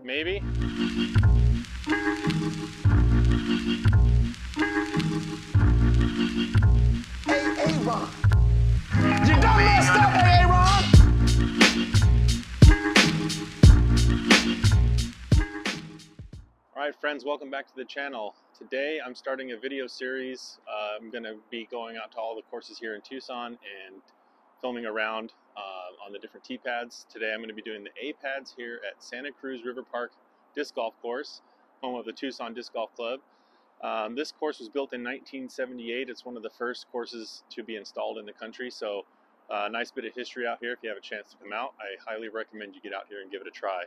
maybe. Aaron. You done messed up, Aaron. All right, friends, welcome back to the channel. Today I'm starting a video series. I'm going to be going out to all the courses here in Tucson and filming around on the different tee pads. Today I'm going to be doing the A pads here at Santa Cruz River Park Disc Golf Course, home of the Tucson Disc Golf Club. This course was built in 1978. It's one of the first courses to be installed in the country, so a nice bit of history out here. If you have a chance to come out, I highly recommend you get out here and give it a try.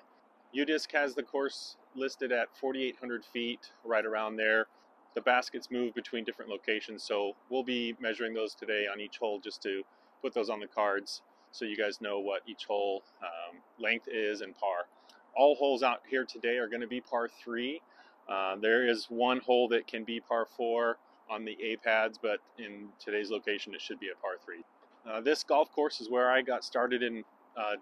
UDisc has the course listed at 4,800 feet, right around there. The baskets move between different locations, so we'll be measuring those today on each hole just to put those on the cards so you guys know what each hole length is and par. All holes out here today are going to be par 3. There is one hole that can be par 4 on the A pads, but in today's location it should be a par 3. This golf course is where I got started in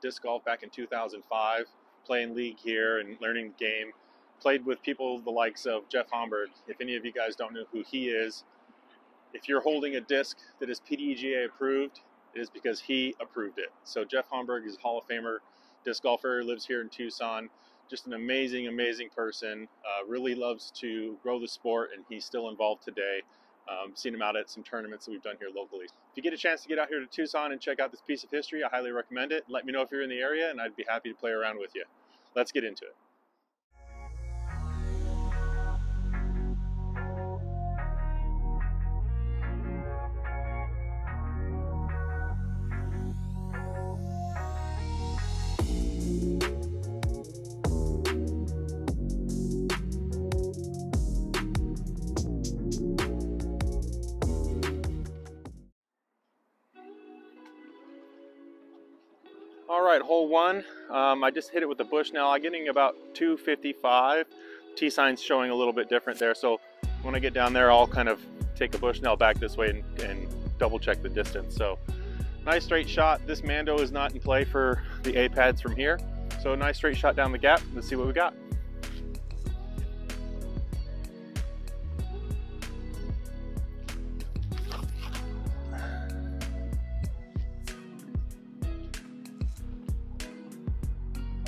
disc golf back in 2005, playing league here and learning the game. Played with people the likes of Jeff Homburg. If any of you guys don't know who he is, if you're holding a disc that is PDGA approved, it is because he approved it. So Jeff Homburg is a Hall of Famer disc golfer, lives here in Tucson. Just an amazing, amazing person. Really loves to grow the sport, and he's still involved today. Seen him out at some tournaments that we've done here locally. If you get a chance to get out here to Tucson and check out this piece of history, I highly recommend it. Let me know if you're in the area, and I'd be happy to play around with you. Let's get into it. All right, hole 1. I just hit it with the bush now. I'm getting about 255. T-sign's showing a little bit different there, so when I get down there, I'll kind of take a Bushnell back this way and double check the distance. So nice straight shot. This Mando is not in play for the A pads from here. So nice straight shot down the gap. Let's see what we got.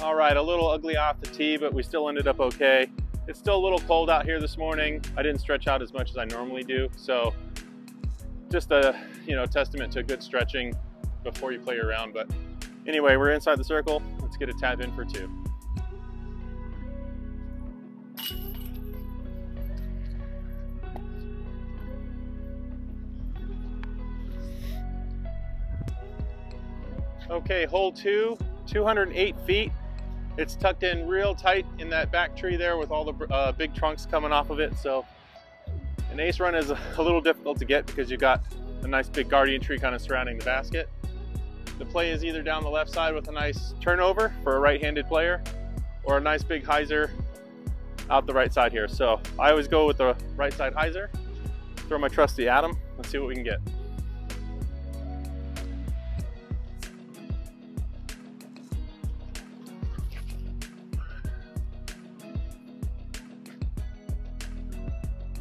All right, a little ugly off the tee, but we still ended up okay. It's still a little cold out here this morning. I didn't stretch out as much as I normally do, so just a testament to good stretching before you play around. But anyway, we're inside the circle. Let's get a tap in for 2. Okay, hole 2, 208 feet. It's tucked in real tight in that back tree there with all the big trunks coming off of it. So an ace run is a little difficult to get because you've got a nice big guardian tree kind of surrounding the basket. The play is either down the left side with a nice turnover for a right-handed player, or a nice big hyzer out the right side here. So I always go with the right side hyzer, throw my trusty at him. Let's see what we can get.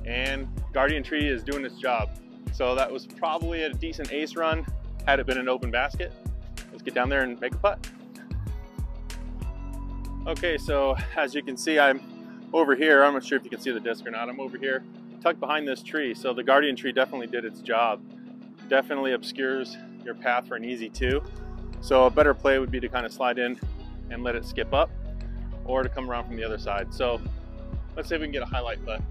And guardian tree is doing its job. So that was probably a decent ace run had it been an open basket. Let's get down there and make a putt. Okay, so as you can see, I'm over here. I'm not sure if you can see the disc or not. I'm over here tucked behind this tree. So the guardian tree definitely did its job. Definitely obscures your path for an easy 2. So a better play would be to kind of slide in and let it skip up, or to come around from the other side. So let's see if we can get a highlight putt.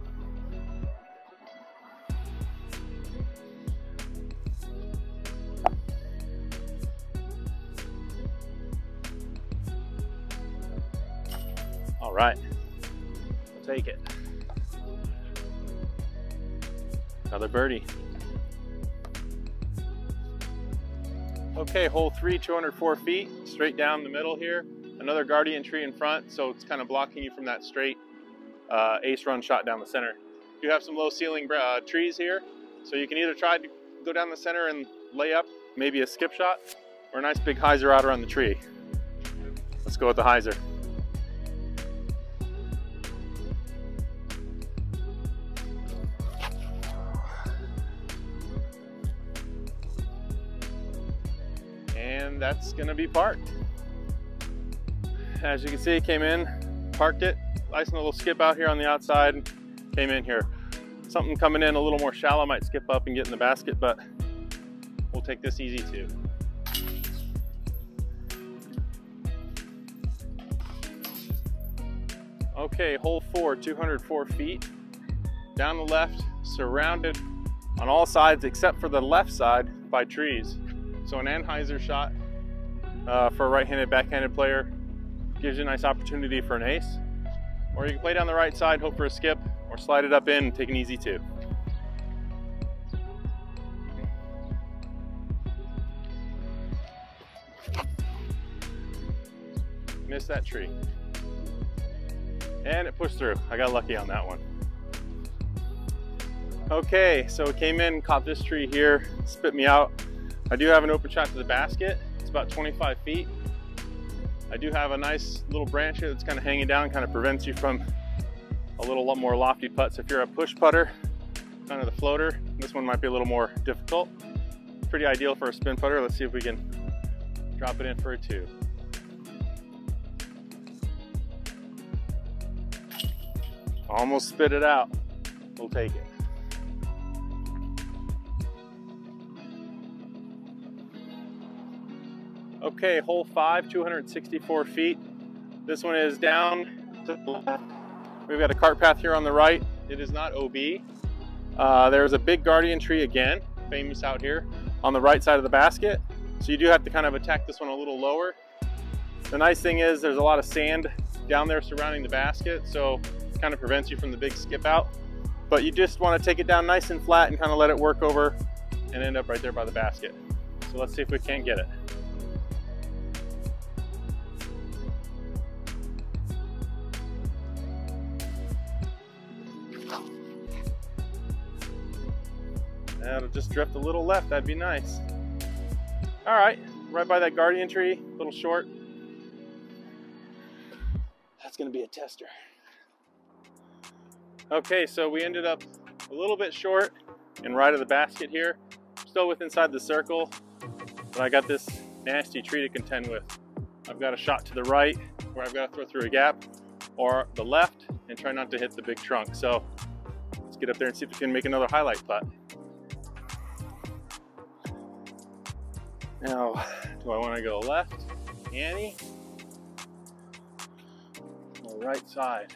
All right, we'll take it. Another birdie. Okay, hole 3, 204 feet, straight down the middle here. Another guardian tree in front, so it's kind of blocking you from that straight ace run shot down the center. You have some low ceiling trees here, so you can either try to go down the center and lay up maybe a skip shot, or a nice big hyzer out around the tree. Let's go with the hyzer. and that's gonna be parked. As you can see, came in, parked it, nice and a little skip out here on the outside, came in here. Something coming in a little more shallow might skip up and get in the basket, but we'll take this easy too. Okay, hole 4, 204 feet. Down the left, surrounded on all sides except for the left side by trees. So an Anheuser shot for a right-handed, backhanded player gives you a nice opportunity for an ace. Or you can play down the right side, hope for a skip, or slide it up in and take an easy 2. Missed that tree. And it pushed through. I got lucky on that one. Okay, so it came in, caught this tree here, spit me out. I do have an open shot to the basket. It's about 25 feet. I do have a nice little branch here that's kind of hanging down, kind of prevents you from a little lot more lofty putts. If you're a push putter, kind of the floater, this one might be a little more difficult. Pretty ideal for a spin putter. Let's see if we can drop it in for a 2. Almost spit it out. We'll take it. Okay, hole 5, 264 feet. This one is down to the left. We've got a cart path here on the right. It is not OB. There's a big guardian tree again, famous out here, on the right side of the basket. So you do have to kind of attack this one a little lower. The nice thing is there's a lot of sand down there surrounding the basket, so it kind of prevents you from the big skip out. But you just want to take it down nice and flat and kind of let it work over and end up right there by the basket. So let's see if we can't get it. It'll just drift a little left, that'd be nice. All right, right by that guardian tree, a little short. That's gonna be a tester. Okay, so we ended up a little bit short and right of the basket here. Still within inside the circle, but I got this nasty tree to contend with. I've got a shot to the right where I've got to throw through a gap, or the left and try not to hit the big trunk. So let's get up there and see if we can make another highlight putt. Now, do I want to go left, Annie, or right side?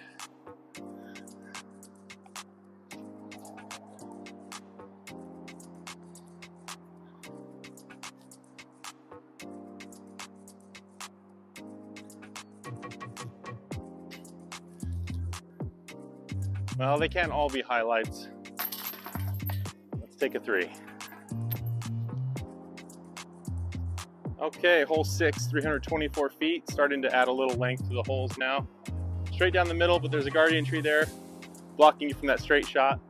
Well, they can't all be highlights. Let's take a 3. Okay, hole 6, 324 feet, starting to add a little length to the holes now. Straight down the middle, but there's a guardian tree there, blocking you from that straight shot.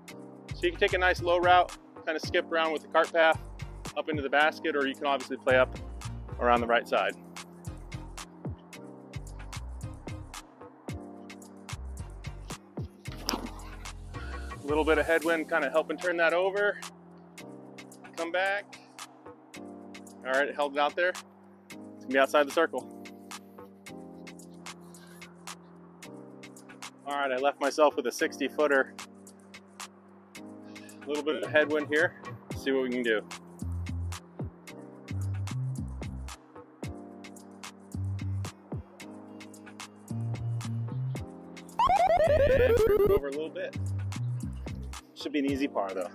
So you can take a nice low route, kind of skip around with the cart path up into the basket, or you can obviously play up around the right side. A little bit of headwind kind of helping turn that over. Come back. All right, it held it out there. It's gonna be outside the circle. All right, I left myself with a 60-footer. A little bit of headwind here. Let's see what we can do. And move over a little bit. Should be an easy par though.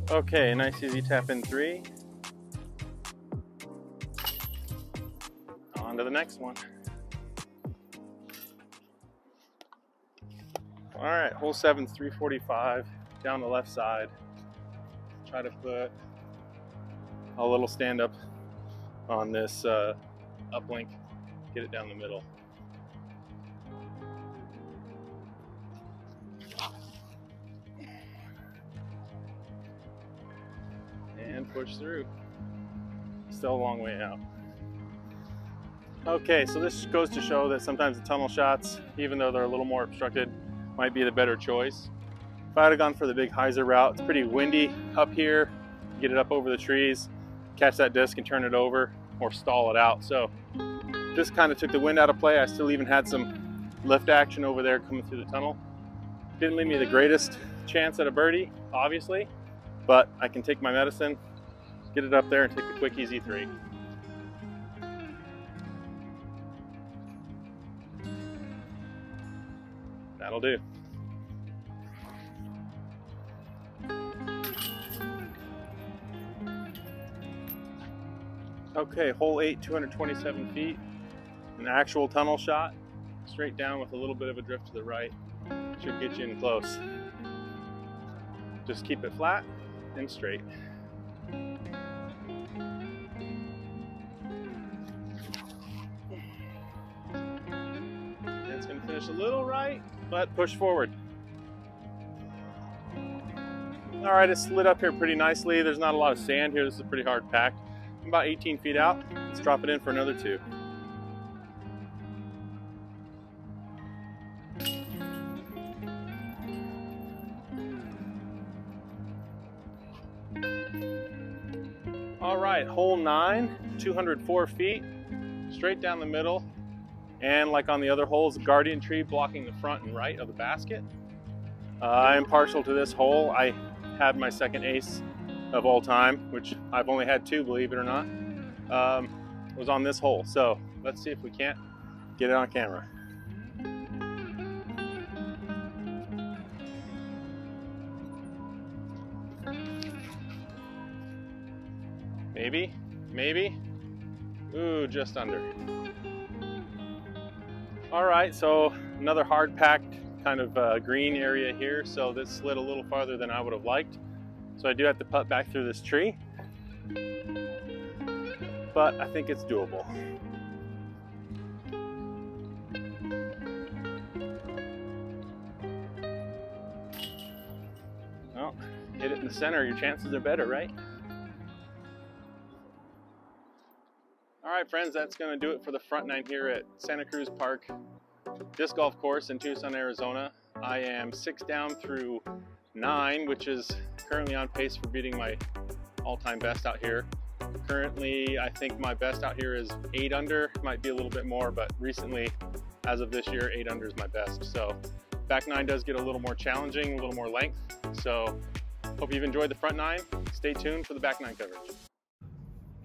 Okay, nice easy tap in 3. On to the next one. All right, hole 7, 345, down the left side. Try to put a little stand up on this uplink, get it down the middle. And push through. Still a long way out. Okay, so this goes to show that sometimes the tunnel shots, even though they're a little more obstructed, might be the better choice. If I had gone for the big hyzer route, it's pretty windy up here. Get it up over the trees. catch that disc and turn it over or stall it out. So this kind of took the wind out of play. I still even had some lift action over there coming through the tunnel. Didn't leave me the greatest chance at a birdie, obviously, but I can take my medicine, get it up there, and take a quick, easy 3. That'll do. Okay, hole 8, 227 feet. An actual tunnel shot, straight down with a little bit of a drift to the right. Should get you in close. Just keep it flat and straight. And it's going to finish a little right, but push forward. All right, it's slid up here pretty nicely. There's not a lot of sand here. This is pretty hard packed. I'm about 18 feet out. Let's drop it in for another 2. All right, hole 9, 204 feet, straight down the middle. And like on the other holes, a guardian tree blocking the front and right of the basket. I am partial to this hole. I had my second ace of all time, which I've only had 2, believe it or not, was on this hole. So let's see if we can't get it on camera. Maybe, maybe. Ooh, just under. All right, so another hard packed kind of green area here. So this slid a little farther than I would have liked. So I do have to putt back through this tree, but I think it's doable. Well, hit it in the center, your chances are better, right? All right, friends, that's going to do it for the front 9 here at Santa Cruz Park Disc Golf Course in Tucson, Arizona. I am 6 down through 9, which is currently on pace for beating my all-time best out here. Currently, I think my best out here is 8 under. Might be a little bit more, but recently, as of this year, 8 under is my best. So back 9 does get a little more challenging, a little more length. So hope you've enjoyed the front 9. Stay tuned for the back 9 coverage.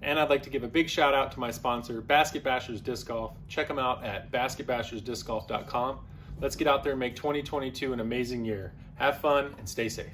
And I'd like to give a big shout out to my sponsor, Basket Bashers Disc Golf. Check them out at basketbashersdiscgolf.com. Let's get out there and make 2022 an amazing year. Have fun and stay safe.